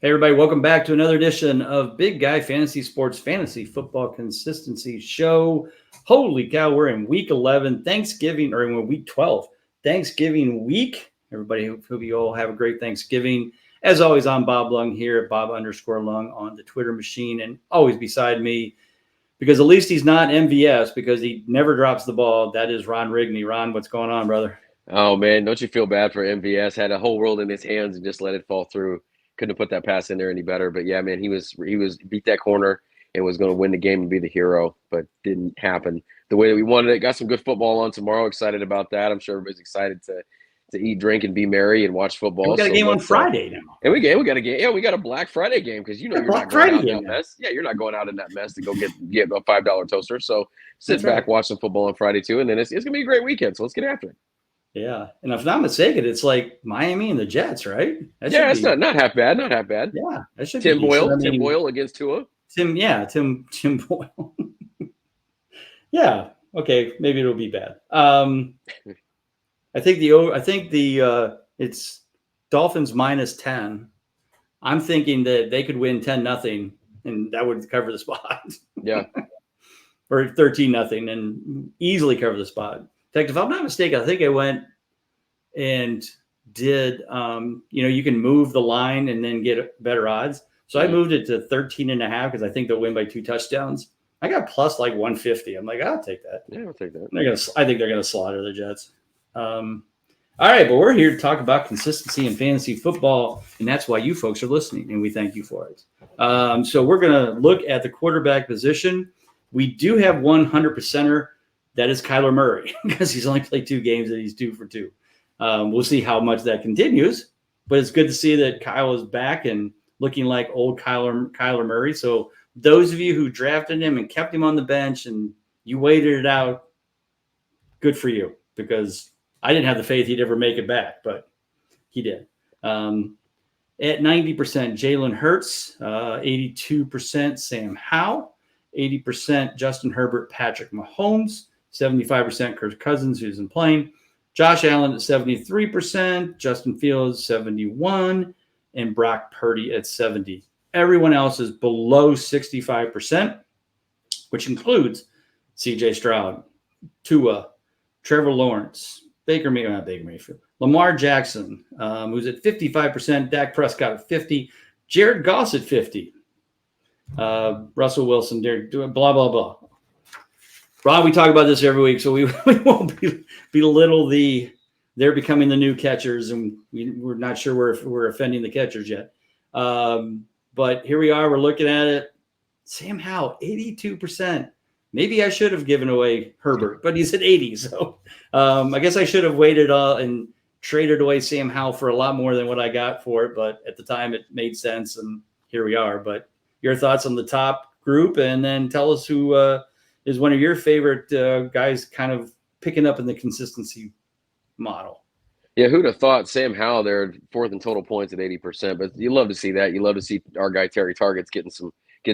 Hey, everybody, welcome back to another edition of Big Guy Fantasy Sports Fantasy Football Consistency Show. Holy cow, we're in week 11, Thanksgiving, or in week 12, Thanksgiving week. Everybody, hope you all have a great Thanksgiving. As always, I'm Bob Lung here at Bob_Lung on the Twitter machine, and always beside me, because at least he's not MVS because he never drops the ball. That is Ron Rigney. Ron, what's going on, brother? Oh man, don't you feel bad for MVS? Had a whole world in his hands and just let it fall through. Couldn't have put that pass in there any better. But yeah, man, he was beat that corner and was going to win the game and be the hero, but didn't happen the way that we wanted it. Got some good football on tomorrow. Excited about that. I'm sure everybody's excited to eat, drink, and be merry and watch And we football. got a So game on let's Friday now. and we got a game. Yeah, we got a Black Friday game because We got a you're Black not going Friday out in game that now. mess. Yeah, you're not going out in that mess to go get a $5 toaster. So That's sit right. back, watch some football on Friday too, and then it's gonna be a great weekend. So let's get after it. Yeah, and if I'm not mistaken, it's like Miami and the Jets, right? That should Yeah, it's be, not half bad. Not half bad. yeah, that should be Tim decent. Boyle, I Tim mean, Boyle against Tua. Tim Boyle. Yeah, okay, maybe it'll be bad. I think the it's Dolphins -10. I'm thinking that they could win 10-0, and that would cover the spot, Yeah, or 13-0, and easily cover the spot. In fact, if I'm not mistaken, I think I went and did you can move the line and then get better odds. So I mm, moved it to 13.5 because I think they'll win by 2 touchdowns. I got plus like 150. I'm like, I'll take that. yeah, I'll take that. I think they're gonna slaughter the Jets. Um, all right, but we're here to talk about consistency in fantasy football, and that's why you folks are listening, and we thank you for it. So we're gonna look at the quarterback position. We do have 100%er. That is Kyler Murray because he's only played 2 games and he's 2 for 2. We'll see how much that continues, but it's good to see that Kyle is back and looking like old Kyler Murray. So those of you who drafted him and kept him on the bench and you waited it out, good for you, because I didn't have the faith he'd ever make it back, but he did. At 90%, Jalen Hurts, 82% Sam Howell, 80% Justin Herbert, Patrick Mahomes, 75% Kirk Cousins, who isn't playing. Josh Allen at 73%, Justin Fields 71%, and Brock Purdy at 70%. Everyone else is below 65%, which includes CJ Stroud, Tua, Trevor Lawrence, Lamar Jackson, who's at 55%, Dak Prescott at 50%, Jared Goss at 50%, Russell Wilson, blah, blah, blah. Ron, we talk about this every week, so we won't belittle they're becoming the new catchers, and we're not sure we're offending the catchers yet. But here we are, we're looking at it. Sam Howell, 82%. Maybe I should have given away Herbert, but he's at 80. So I guess I should have waited and traded away Sam Howell for a lot more than what I got for it. But at the time, it made sense, and here we are. But your thoughts on the top group, and then tell us who is one of your favorite guys kind of picking up in the consistency model. Yeah, who'd have thought Sam Howell there fourth in total points at 80%? But you love to see that. You love to see our guy Terry Target's getting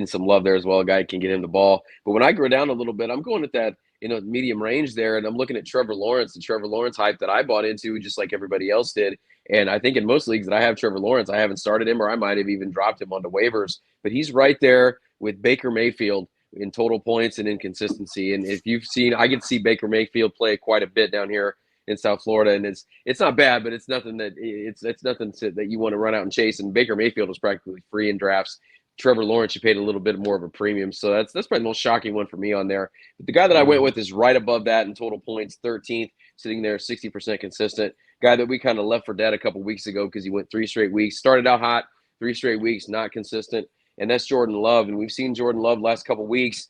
some love there as well. A guy can get him the ball. But when I go down a little bit, I'm going at that medium range there, and I'm looking at Trevor Lawrence, the Trevor Lawrence hype that I bought into just like everybody else did. And I think in most leagues that I have Trevor Lawrence, I haven't started him, or I might have even dropped him onto waivers. But he's right there with Baker Mayfield in total points and inconsistency. And if you've seen, I get to see Baker Mayfield play quite a bit down here in South Florida, and it's not bad, but it's nothing that you want to run out and chase. And Baker Mayfield was practically free in drafts. Trevor Lawrence, you paid a little bit more of a premium, so that's probably the most shocking one for me on there. But the guy that I went with is right above that in total points, 13th, sitting there 60% consistent. Guy that we kind of left for dead a couple weeks ago because he went 3 straight weeks, started out hot, 3 straight weeks not consistent, and that's Jordan Love. And we've seen Jordan Love last couple weeks.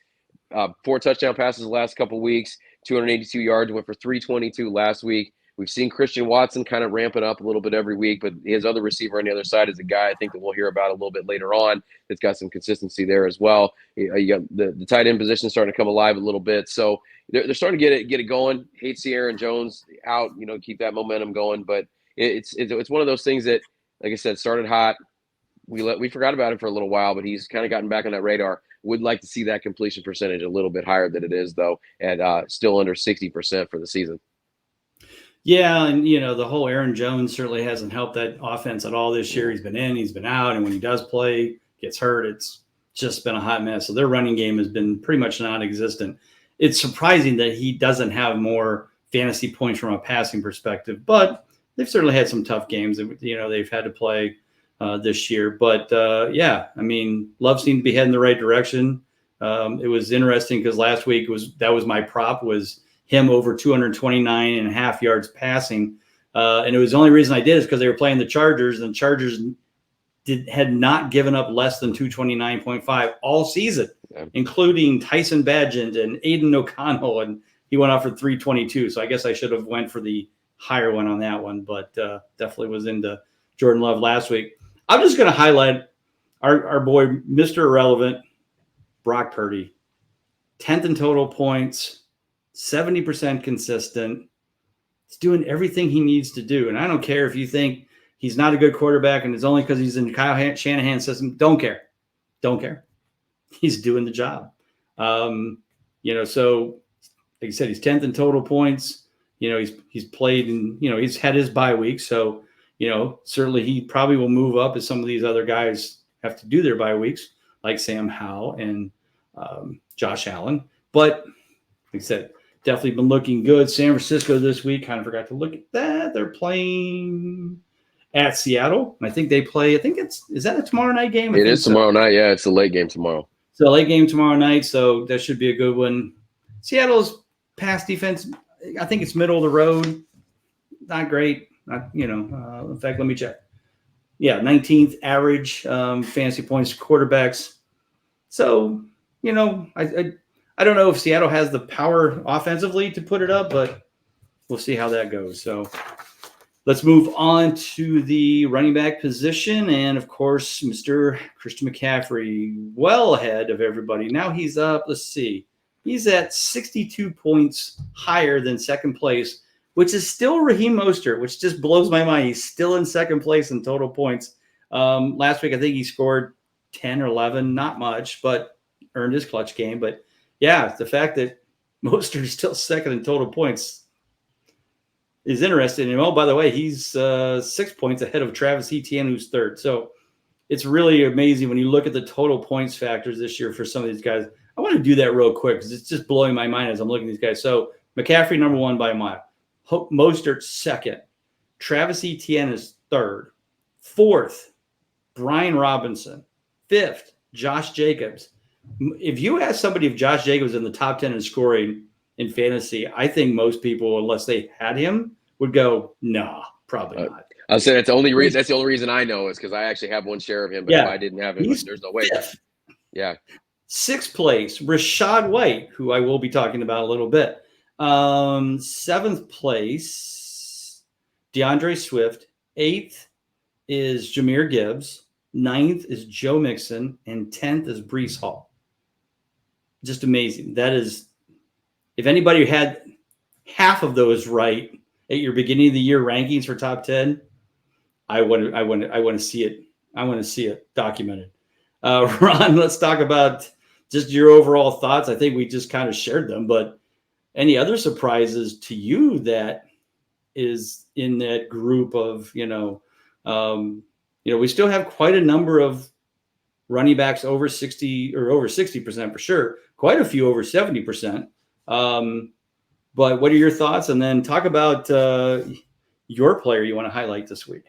4 touchdown passes the last couple weeks, 282 yards, went for 322 last week. We've seen Christian Watson kind of ramping up a little bit every week, but his other receiver on the other side is a guy I think that we'll hear about a little bit later on that's got some consistency there as well. You got the tight end position starting to come alive a little bit. So they're starting to get it going. Hate to see Aaron Jones out, keep that momentum going. But it's one of those things that, like I said, started hot. We forgot about him for a little while, but he's kind of gotten back on that radar. Would like to see that completion percentage a little bit higher than it is, though, at still under 60% for the season. Yeah, and the whole Aaron Jones certainly hasn't helped that offense at all this year. He's been in, he's been out, and when he does play, gets hurt. It's just been a hot mess. So their running game has been pretty much non-existent. It's surprising that he doesn't have more fantasy points from a passing perspective, but they've certainly had some tough games that they've had to play this year. But yeah, I mean, Love seemed to be heading the right direction. It was interesting because last week that was my prop was him over 229 and a half yards passing. And it was the only reason I did is because they were playing the Chargers, and the Chargers had not given up less than 229.5 all season, including Tyson Bagent and Aiden O'Connell, and he went off for 322. So I guess I should have went for the higher one on that one, but definitely was into Jordan Love last week. I'm just going to highlight our boy, Mr. Irrelevant, Brock Purdy, 10th in total points, 70% consistent. He's doing everything he needs to do. And I don't care if you think he's not a good quarterback and it's only because he's in Kyle Shanahan's system. Don't care. Don't care. He's doing the job. So like you said, he's 10th in total points. He's played and, he's had his bye week. So, certainly he probably will move up as some of these other guys have to do their bye weeks, like Sam Howell and Josh Allen. But like I said, definitely been looking good. San Francisco this week, kind of forgot to look at that. They're playing at Seattle. I think they play, is that a tomorrow night game? It is tomorrow night. Yeah, it's a late game tomorrow. So late game tomorrow night. So that should be a good one. Seattle's pass defense, I think it's middle of the road. Not great. In fact, let me check. Yeah, 19th average fantasy points to quarterbacks. So, I don't know if Seattle has the power offensively to put it up, but we'll see how that goes. So let's move on to the running back position. And, of course, Mr. Christian McCaffrey, well ahead of everybody. Now he's up, let's see. He's at 62 points higher than second place, which is still Raheem Mostert, which just blows my mind. He's still in second place in total points. Last week, I think he scored 10 or 11, not much, but earned his clutch game. But, yeah, the fact that Mostert is still second in total points is interesting. And, oh, by the way, he's 6 points ahead of Travis Etienne, who's third. So it's really amazing when you look at the total points factors this year for some of these guys. I want to do that real quick because it's just blowing my mind as I'm looking at these guys. So McCaffrey, number one by a mile. Mostert, second. Travis Etienne is third. Fourth, Brian Robinson. Fifth, Josh Jacobs. If you ask somebody if Josh Jacobs is in the top 10 in scoring in fantasy, I think most people, unless they had him, would go, nah, probably not. I'll say that's the only reason. That's the only reason I know is because I actually have one share of him, but if I didn't have him, there's no way. Fifth. Yeah. Sixth place, Rashad White, who I will be talking about a little bit. Seventh place, DeAndre Swift. Eighth is Jahmyr Gibbs. Ninth is Joe Mixon. And 10th is Breece Hall. Just amazing. That is, if anybody had half of those right at your beginning of the year rankings for top 10, I want to see it. I want to see it documented. Ron, let's talk about just your overall thoughts. I think we just kind of shared them, but any other surprises to you that is in that group of, we still have quite a number of running backs over 60 or over 60% for sure. Quite a few over 70%. But what are your thoughts? And then talk about your player you want to highlight this week.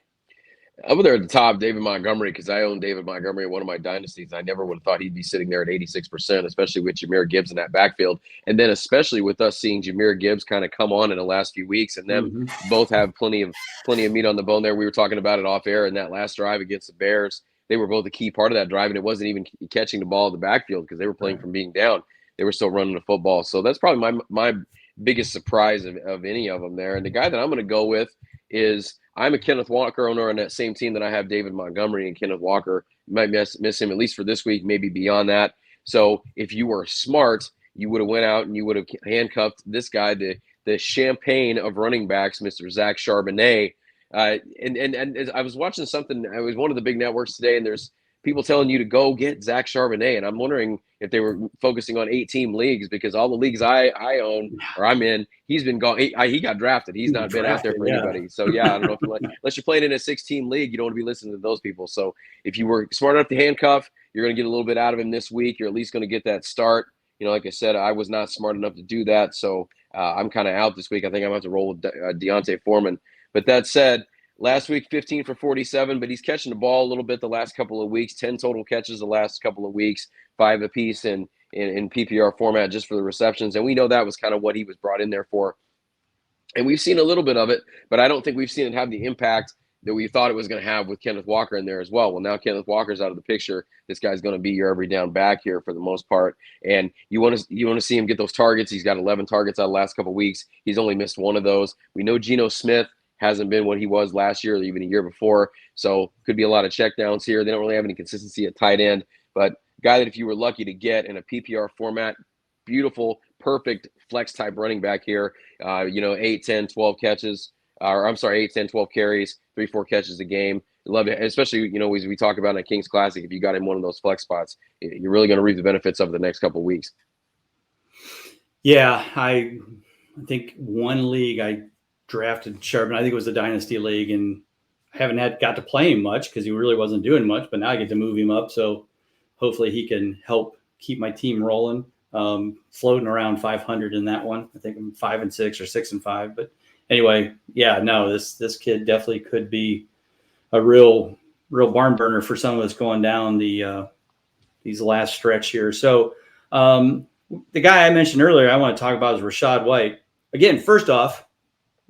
Over there at the top, David Montgomery, because I own David Montgomery in one of my dynasties. I never would have thought he'd be sitting there at 86%, especially with Jahmyr Gibbs in that backfield. And then especially with us seeing Jahmyr Gibbs kind of come on in the last few weeks, and them both have plenty of meat on the bone there. We were talking about it off air in that last drive against the Bears. They were both a key part of that drive, and it wasn't even catching the ball in the backfield because they were playing from being down. They were still running the football. So that's probably my biggest surprise of any of them there. And the guy that I'm going to go with is – I'm a Kenneth Walker owner on that same team that I have David Montgomery, and Kenneth Walker. You might miss him at least for this week, maybe beyond that. So if you were smart, you would have went out and you would have handcuffed this guy, the champagne of running backs, Mr. Zach Charbonnet. And I was watching something. I was one of the big networks today, and there's people telling you to go get Zach Charbonnet, and I'm wondering if they were focusing on 8-team leagues, because all the leagues I own or I'm in, he's been gone. He got drafted. He's not been out there for anybody. So yeah, I don't know if you like, unless you're playing in a 6-team league, you don't want to be listening to those people. So if you were smart enough to handcuff, you're going to get a little bit out of him this week. You're at least going to get that start. Like I said, I was not smart enough to do that, so I'm kind of out this week. I think I'm going to have to roll with Deontay Foreman. But that said, last week, 15 for 47, but he's catching the ball a little bit the last couple of weeks, 10 total catches the last couple of weeks, 5 apiece in PPR format just for the receptions. And we know that was kind of what he was brought in there for. And we've seen a little bit of it, but I don't think we've seen it have the impact that we thought it was going to have with Kenneth Walker in there as well. Well, now Kenneth Walker's out of the picture. This guy's going to be your every down back here for the most part. And you want to see him get those targets. He's got 11 targets out of the last couple of weeks. He's only missed one of those. We know Geno Smith hasn't been what he was last year or even a year before. So could be a lot of checkdowns here. They don't really have any consistency at tight end, but guy that if you were lucky to get in a PPR format, beautiful, perfect flex type running back here, 8, 10, 12 catches, or I'm sorry, 8, 10, 12 carries, 3-4 catches a game. Love it, especially, as we talk about in a Kings Classic, if you got him one of those flex spots, you're really going to reap the benefits of the next couple of weeks. Yeah, I think one league I drafted Charbonnet. I think it was the Dynasty League, and I haven't got to play him much because he really wasn't doing much, but now I get to move him up. So hopefully he can help keep my team rolling. Floating around 500 in that one. I think I'm 5-6 or 6-5. But anyway, yeah, no, this kid definitely could be a real barn burner for some of us going down these last stretch here. So the guy I mentioned earlier, I want to talk about is Rachaad White. Again, first off,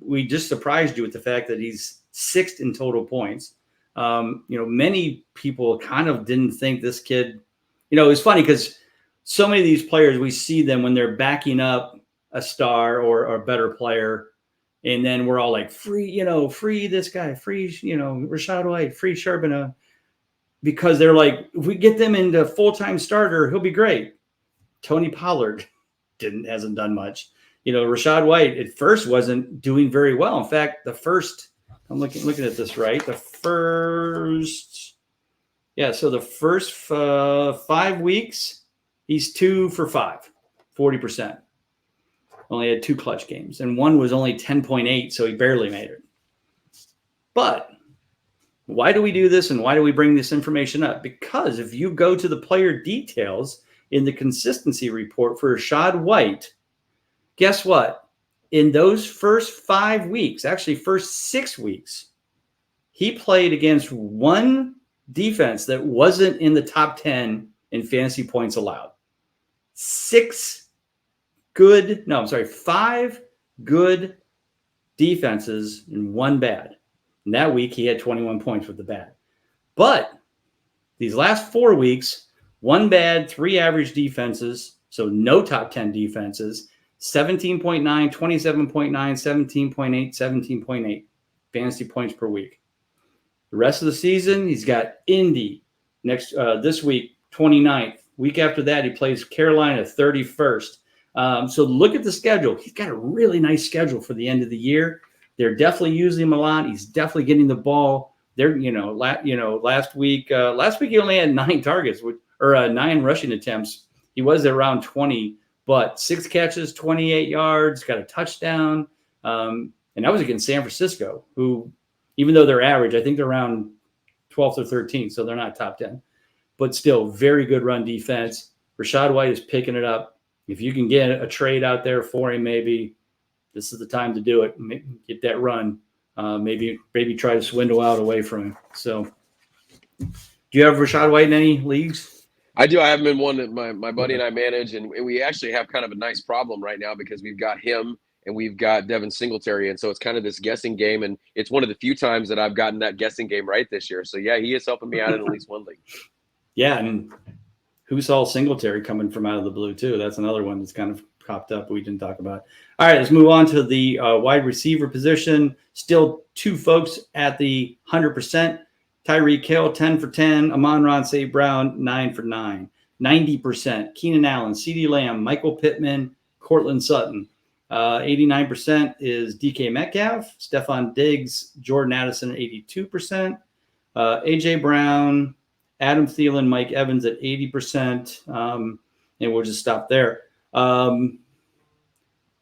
we just surprised you with the fact that he's 6th in total points. Many people kind of didn't think this kid. It's funny because so many of these players, we see them when they're backing up a star or a better player, and then we're all like, free this guy, free, Rachaad White, free Charbonnet, because they're like, if we get them into full-time starter, he'll be great. Tony Pollard hasn't done much. Rachaad White at first wasn't doing very well. In fact, I'm looking at this right. The first 5 weeks, he's 2 for 5, 40%. Only had 2 clutch games, and one was only 10.8, so he barely made it. But why do we do this, and why do we bring this information up? Because if you go to the player details in the consistency report for Rachaad White, guess what? In those first 5 weeks, actually first 6 weeks, he played against one defense that wasn't in the top 10 in fantasy points allowed. 5 good defenses and 1 bad. And that week he had 21 points with the bad. But these last 4 weeks, 1 bad, 3 average defenses, so no top 10 defenses, 17.9, 27.9, 17.8, 17.8 fantasy points per week. The rest of the season, he's got Indy this week, 29th. Week after that, he plays Carolina 31st. So look at the schedule. He's got a really nice schedule for the end of the year. They're definitely using him a lot. He's definitely getting the ball. Last week he only had 9 targets or 9 rushing attempts. He was around 20, but 6 catches, 28 yards, got a touchdown. And that was against San Francisco, who, even though they're average, I think they're around 12th or 13th, so they're not top 10. But still, very good run defense. Rachaad White is picking it up. If you can get a trade out there for him, maybe this is the time to do it. Get that run. Maybe try to swindle out away from him. So, do you have Rachaad White in any leagues? I do. I have him in one that my buddy and I manage, and we actually have kind of a nice problem right now because we've got him and we've got Devin Singletary, and so it's kind of this guessing game, and it's one of the few times that I've gotten that guessing game right this year. So, yeah, he is helping me out in at least one league. Yeah, and who saw Singletary coming from out of the blue, too? That's another one that's kind of popped up we didn't talk about. All right, let's move on to the wide receiver position. Still 2 folks at the 100%. Tyreek Hill, 10 for 10. Amon-Ra St. Brown, 9 for 9. 90%. Keenan Allen, CeeDee Lamb, Michael Pittman, Cortland Sutton. 89% is DK Metcalf, Stephon Diggs, Jordan Addison at 82%. A.J. Brown, Adam Thielen, Mike Evans at 80%. And we'll just stop there. A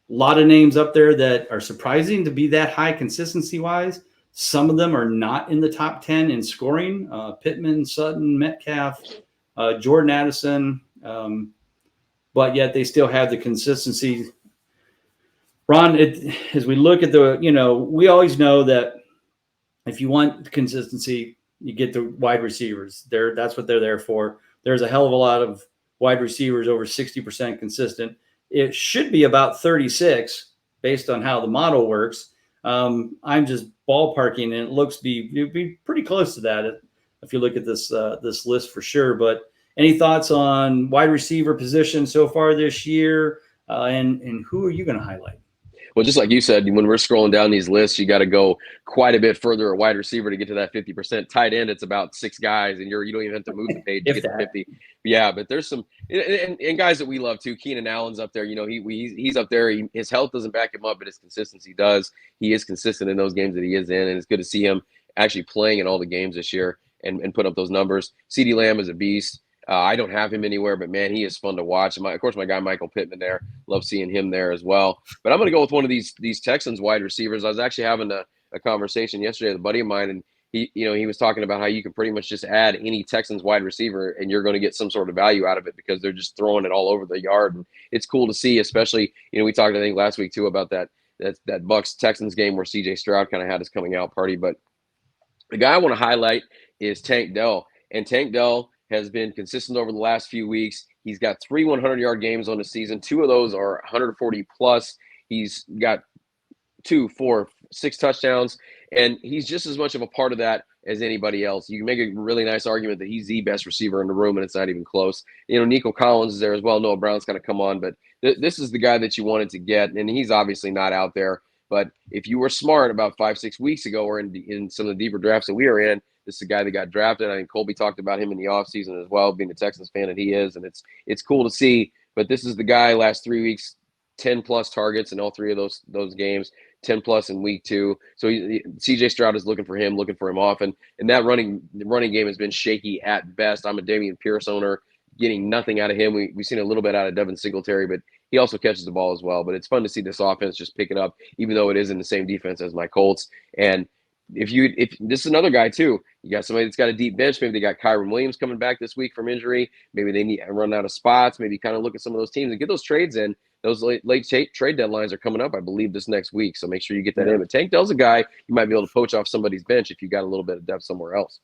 lot of names up there that are surprising to be that high consistency wise. Some of them are not in the top 10 in scoring. Pittman, Sutton, Metcalf, Jordan Addison. But yet they still have the consistency. Ron, as we look at we always know that if you want consistency, you get the wide receivers. That's what they're there for. There's a hell of a lot of wide receivers over 60% consistent. It should be about 36 based on how the model works. I'm just ballparking, and it looks it'd be pretty close to that if you look at this list for sure. But any thoughts on wide receiver position so far this year, and who are you going to highlight? Well, just like you said, when we're scrolling down these lists, you got to go quite a bit further at wide receiver to get to that 50%. Tight end, it's about 6 guys, and you don't even have to move the page to get to 50. Yeah, but there's some and guys that we love too. Keenan Allen's up there. He's up there. His health doesn't back him up, but his consistency does. He is consistent in those games that he is in, and it's good to see him actually playing in all the games this year and put up those numbers. CeeDee Lamb is a beast. I don't have him anywhere, but man, he is fun to watch. Of course, my guy Michael Pittman there, love seeing him there as well. But I'm going to go with one of these Texans wide receivers. I was actually having a conversation yesterday with a buddy of mine, and he was talking about how you can pretty much just add any Texans wide receiver, and you're going to get some sort of value out of it because they're just throwing it all over the yard. And it's cool to see, especially we talked I think last week too about that Bucs Texans game where C.J. Stroud kind of had his coming out party. But the guy I want to highlight is Tank Dell, and Tank Dell has been consistent over the last few weeks. He's got 3 100-yard games on the season. 2 of those are 140 plus. He's got 2, 4, 6 touchdowns, and he's just as much of a part of that as anybody else. You can make a really nice argument that he's the best receiver in the room, and it's not even close. Nico Collins is there as well. Noah Brown's kind of come on, but this is the guy that you wanted to get, and he's obviously not out there. But if you were smart about 5-6 weeks ago or in some of the deeper drafts that we are in, this is a guy that got drafted. I think Colby talked about him in the offseason as well, being a Texans fan, and he is, and it's cool to see. But this is the guy last 3 weeks, 10-plus targets in all 3 of those games, 10-plus in week 2. So C.J. Stroud is looking for him often. And that running game has been shaky at best. I'm a Dameon Pierce owner, getting nothing out of him. We've seen a little bit out of Devin Singletary, but he also catches the ball as well. But it's fun to see this offense just pick it up, even though it is in the same defense as my Colts. And if this is another guy too, you got somebody that's got a deep bench. Maybe they got Kyron Williams coming back this week from injury. Maybe they need to run out of spots. Maybe kind of look at some of those teams and get those trades in. Those late trade deadlines are coming up, I believe, this next week. So make sure you get that in. But Tank Dell's a guy you might be able to poach off somebody's bench if you got a little bit of depth somewhere else.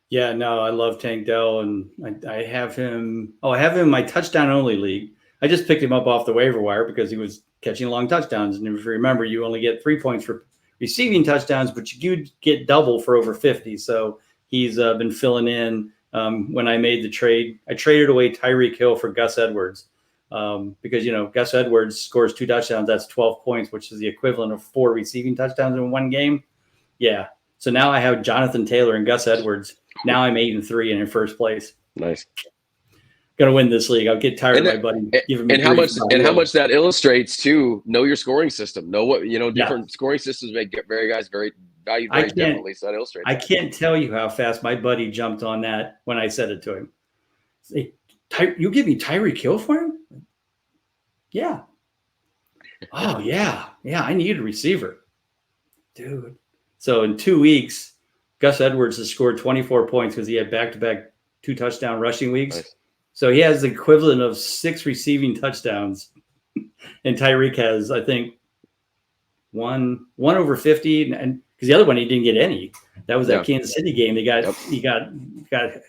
Yeah, no, I love Tank Dell, and I have him. I have him in my touchdown only league. I just picked him up off the waiver wire because he was catching long touchdowns. And if you remember, you only get 3 points for receiving touchdowns, but you get double for over 50. So he's been filling in. When I made the trade, I traded away Tyreek Hill for Gus Edwards because, Gus Edwards scores 2 touchdowns. That's 12 points, which is the equivalent of 4 receiving touchdowns in one game. Yeah. So now I have Jonathan Taylor and Gus Edwards. Now I'm 8-3 and in first place. Nice. Gonna win this league. I'll get tired of my buddy giving me how much that illustrates too. Know your scoring system. Know what different scoring systems make guys very valued very differently. So that illustrates. I can't tell you how fast my buddy jumped on that when I said it to him. Say, you give me Tyreek Hill for him? Yeah. Oh yeah. I need a receiver, dude. So in 2 weeks, Gus Edwards has scored 24 points because he had back-to-back 2 touchdown rushing weeks. Nice. So he has the equivalent of 6 receiving touchdowns, and Tyreek has, I think, one over 50, and because the other one he didn't get any. That was that Kansas City game. He got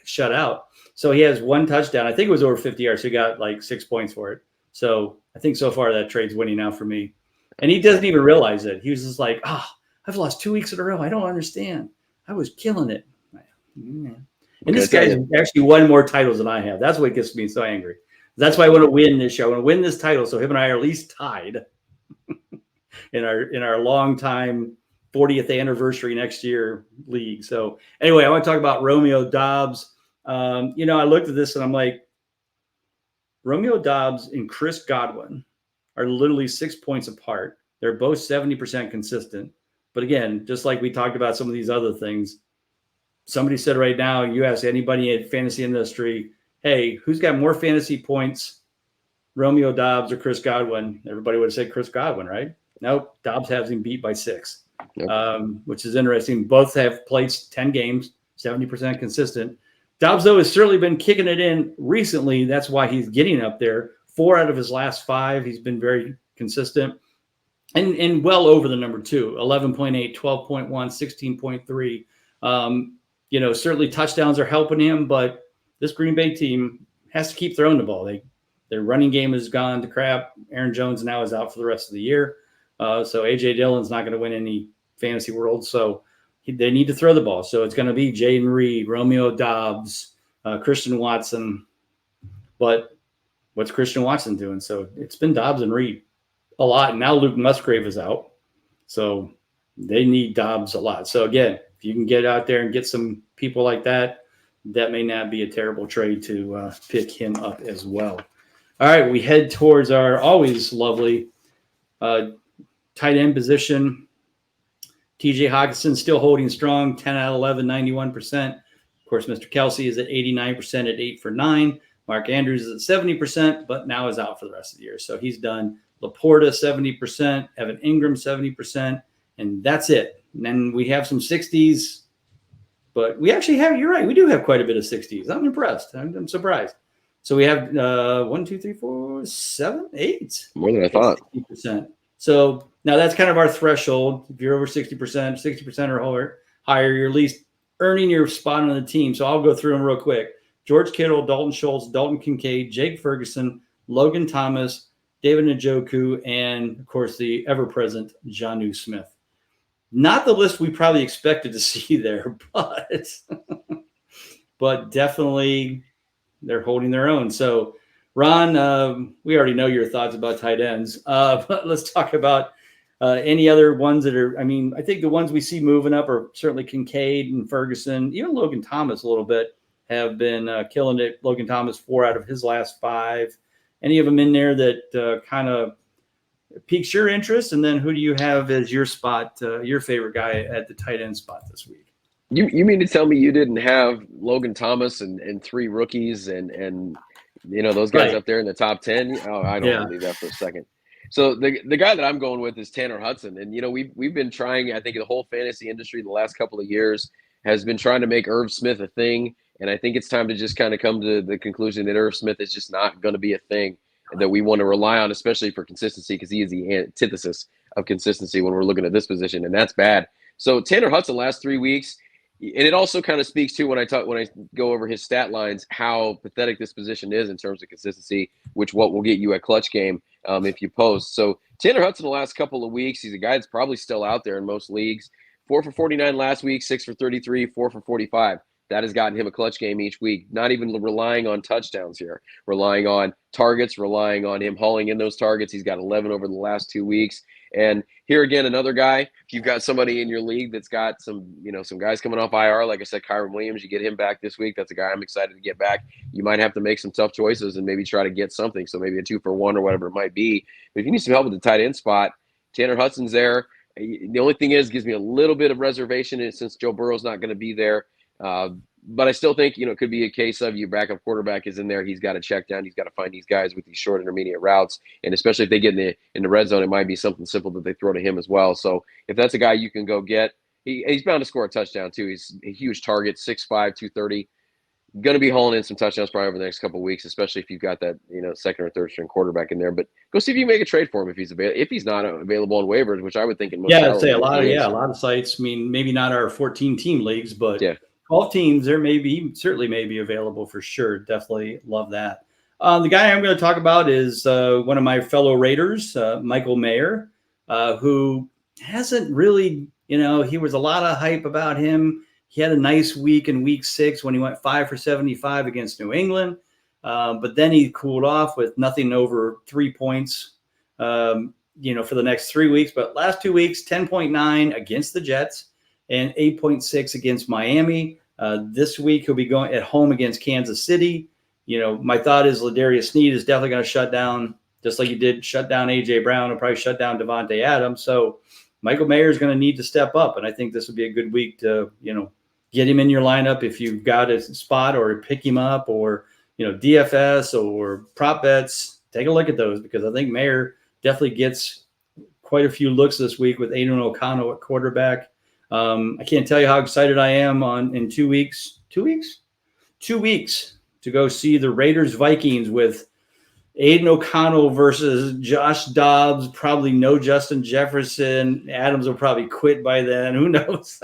shut out. So he has 1 touchdown. I think it was over 50 yards. So he got like 6 points for it. So I think so far that trade's winning now for me. And he doesn't even realize it. He was just like, I've lost 2 weeks in a row. I don't understand. I was killing it. Yeah. And this guy's actually won more titles than I have. That's what gets me so angry. That's why I want to win this show. I want to win this title so him and I are at least tied in our long time 40th anniversary next year league. So anyway, I want to talk about Romeo Doubs. I looked at this and I'm like, Romeo Doubs and Chris Godwin are literally 6 points apart. They're both 70% consistent. But again, just like we talked about some of these other things, somebody said right now, you ask anybody in fantasy industry, hey, who's got more fantasy points, Romeo Doubs or Chris Godwin? Everybody would say Chris Godwin, right? Nope. Doubs has him beat by 6, which is interesting. Both have played 10 games, 70% consistent. Doubs, though, has certainly been kicking it in recently. That's why he's getting up there. 4 out of his last 5, he's been very consistent and well over the number 2, 11.8, 12.1, 16.3. Certainly touchdowns are helping him, but this Green Bay team has to keep throwing the ball. Their running game has gone to crap. Aaron Jones now is out for the rest of the year. So A.J. Dillon's not going to win any fantasy world. So they need to throw the ball. So it's going to be Jaden Reed, Romeo Doubs, Christian Watson. But what's Christian Watson doing? So it's been Doubs and Reed a lot. And now Luke Musgrave is out. So they need Doubs a lot. So again, if you can get out there and get some people like that, that may not be a terrible trade to pick him up as well. All right, we head towards our always lovely tight end position. TJ Hawkinson still holding strong, 10 out of 11, 91%. Of course, Mr. Kelsey is at 89% at 8 for 9. Mark Andrews is at 70%, but now is out for the rest of the year. So he's done. Laporta, 70%, Evan Ingram, 70%, and that's it. And then we have some 60s, but we actually have, you're right, we do have quite a bit of 60s. I'm impressed. I'm surprised. So we have 1, 2, 3, 4, 7, 8. More than I thought. 60%. So now that's kind of our threshold. If you're over 60% or higher, you're at least earning your spot on the team. So I'll go through them real quick. George Kittle, Dalton Schultz, Dalton Kincaid, Jake Ferguson, Logan Thomas, David Njoku, and, of course, the ever-present Jonnu Smith. Not the list we probably expected to see there, but definitely they're holding their own. So, Ron, we already know your thoughts about tight ends, but let's talk about any other ones that are, I think the ones we see moving up are certainly Kincaid and Ferguson, even Logan Thomas a little bit have been killing it. Logan Thomas, 4 out of his last 5. Any of them in there that kind of piques your interest? And then who do you have as your spot, your favorite guy at the tight end spot this week? You mean to tell me you didn't have Logan Thomas and 3 rookies and those guys up there in the top 10? Oh, I don't believe that for a second. So the guy that I'm going with is Tanner Hudson. And, we've been trying, I think the whole fantasy industry the last couple of years has been trying to make Irv Smith a thing. And I think it's time to just kind of come to the conclusion that Irv Smith is just not going to be a thing that we want to rely on, especially for consistency, because he is the antithesis of consistency when we're looking at this position, and that's bad. So Tanner Hudson last 3 weeks, and it also kind of speaks to when I go over his stat lines, how pathetic this position is in terms of consistency, which what will get you a clutch game if you post. So Tanner Hudson the last couple of weeks, he's a guy that's probably still out there in most leagues. 4 for 49 last week, 6 for 33, 4 for 45. That has gotten him a clutch game each week, not even relying on touchdowns here, relying on targets, relying on him hauling in those targets. He's got 11 over the last 2 weeks. And here again, another guy, if you've got somebody in your league that's got some guys coming off IR, like I said, Kyron Williams, you get him back this week. That's a guy I'm excited to get back. You might have to make some tough choices and maybe try to get something. So maybe a 2 for 1 or whatever it might be. But if you need some help with the tight end spot, Tanner Hudson's there. The only thing is, gives me a little bit of reservation since Joe Burrow's not going to be there. But I still think, it could be a case of your backup quarterback is in there. He's got to check down. He's got to find these guys with these short intermediate routes. And especially if they get in the red zone, it might be something simple that they throw to him as well. So if that's a guy you can go get, he's bound to score a touchdown too. He's a huge target, 6'5", 230. Going to be hauling in some touchdowns probably over the next couple of weeks, especially if you've got that, second or third string quarterback in there. But go see if you can make a trade for him if he's available. If he's not available on waivers, which I would think in most. I'd say a lot of sites. Maybe not our 14 team leagues, but 12 teams there certainly may be available for sure. Definitely love that. The guy I'm going to talk about is one of my fellow Raiders, Michael Mayer, who hasn't really, he was a lot of hype about him. He had a nice week in week 6 when he went 5 for 75 against New England. But then he cooled off with nothing over 3 points, for the next 3 weeks. But last 2 weeks, 10.9 against the Jets and 8.6 against Miami. This week, he'll be going at home against Kansas City. My thought is Ladarius Sneed is definitely going to shut down, just like he did shut down A.J. Brown and probably shut down Devontae Adams. So Michael Mayer is going to need to step up. And I think this would be a good week to, get him in your lineup if you've got a spot, or pick him up, or, DFS or prop bets. Take a look at those, because I think Mayer definitely gets quite a few looks this week with Aiden O'Connell at quarterback. I can't tell you how excited I am in 2 weeks. 2 weeks? 2 weeks to go see the Raiders Vikings with Aiden O'Connell versus Josh Dobbs. Probably no Justin Jefferson. Adams will probably quit by then. Who knows?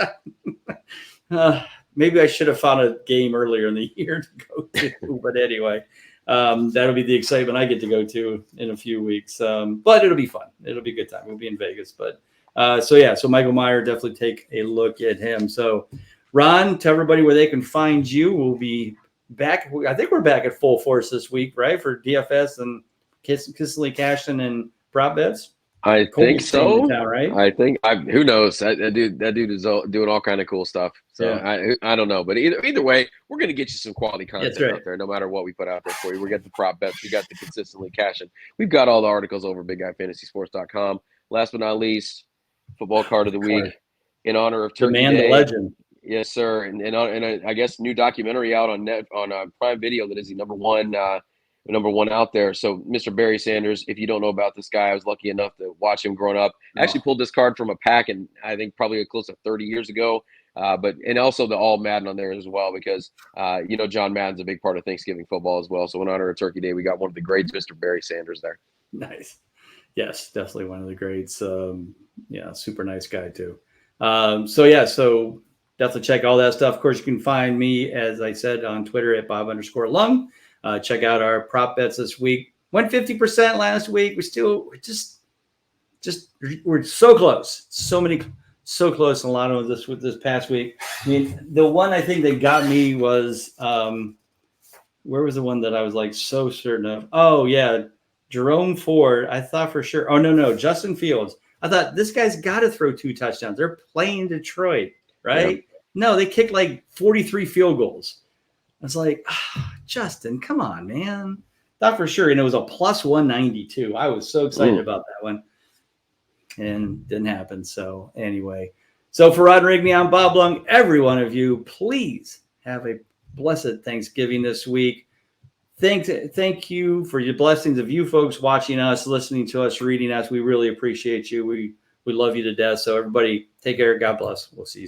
Maybe I should have found a game earlier in the year to go to. But anyway, that'll be the excitement I get to go to in a few weeks. But it'll be fun. It'll be a good time. We'll be in Vegas. But so Michael Mayer, definitely take a look at him. So, Ron, tell everybody where they can find you. We'll be back. I think we're back at full force this week, right? For DFS and consistently cashing and prop bets. I think so. Town, right? I think who knows? That dude is doing all kind of cool stuff. So yeah. I don't know, but either way, we're gonna get you some quality content out there, no matter what we put out there for you. We got the prop bets, we got the consistently cashing. We've got all the articles over BigGuyFantasySports.com. Last but not least, football card of the week in honor of Turkey Day. The legend. Yes, sir. And I guess new documentary out on Prime Video that is the number one out there. So Mr. Barry Sanders, if you don't know about this guy, I was lucky enough to watch him growing up. I actually pulled this card from a pack, and I think probably close to 30 years ago. And also the all Madden on there as well, because John Madden's a big part of Thanksgiving football as well. So in honor of Turkey Day, we got one of the greats, Mr. Barry Sanders, there. Nice. Yes, definitely one of the greats. Super nice guy too. So definitely check all that stuff. Of course, you can find me, as I said, on Twitter at Bob_Lung. Check out our prop bets this week. Went 50% last week. We're so close. So close. A lot of this past week. I mean, the one I think that got me was where was the one that I was like so certain of? Oh yeah, Jerome Ford. I thought for sure. Oh no, Justin Fields. I thought this guy's got to throw 2 touchdowns. They're playing Detroit, right? Yep. No, they kicked like 43 field goals. I was like, Justin, come on, man. Thought for sure. And it was a plus 192. I was so excited about that one. And didn't happen. So anyway. So for Ron Rigney, I'm Bob Lung. Every one of you, please have a blessed Thanksgiving this week. Thank you for your blessings of you folks watching us, listening to us, reading us. We really appreciate you. We love you to death. So everybody, take care. God bless. We'll see you.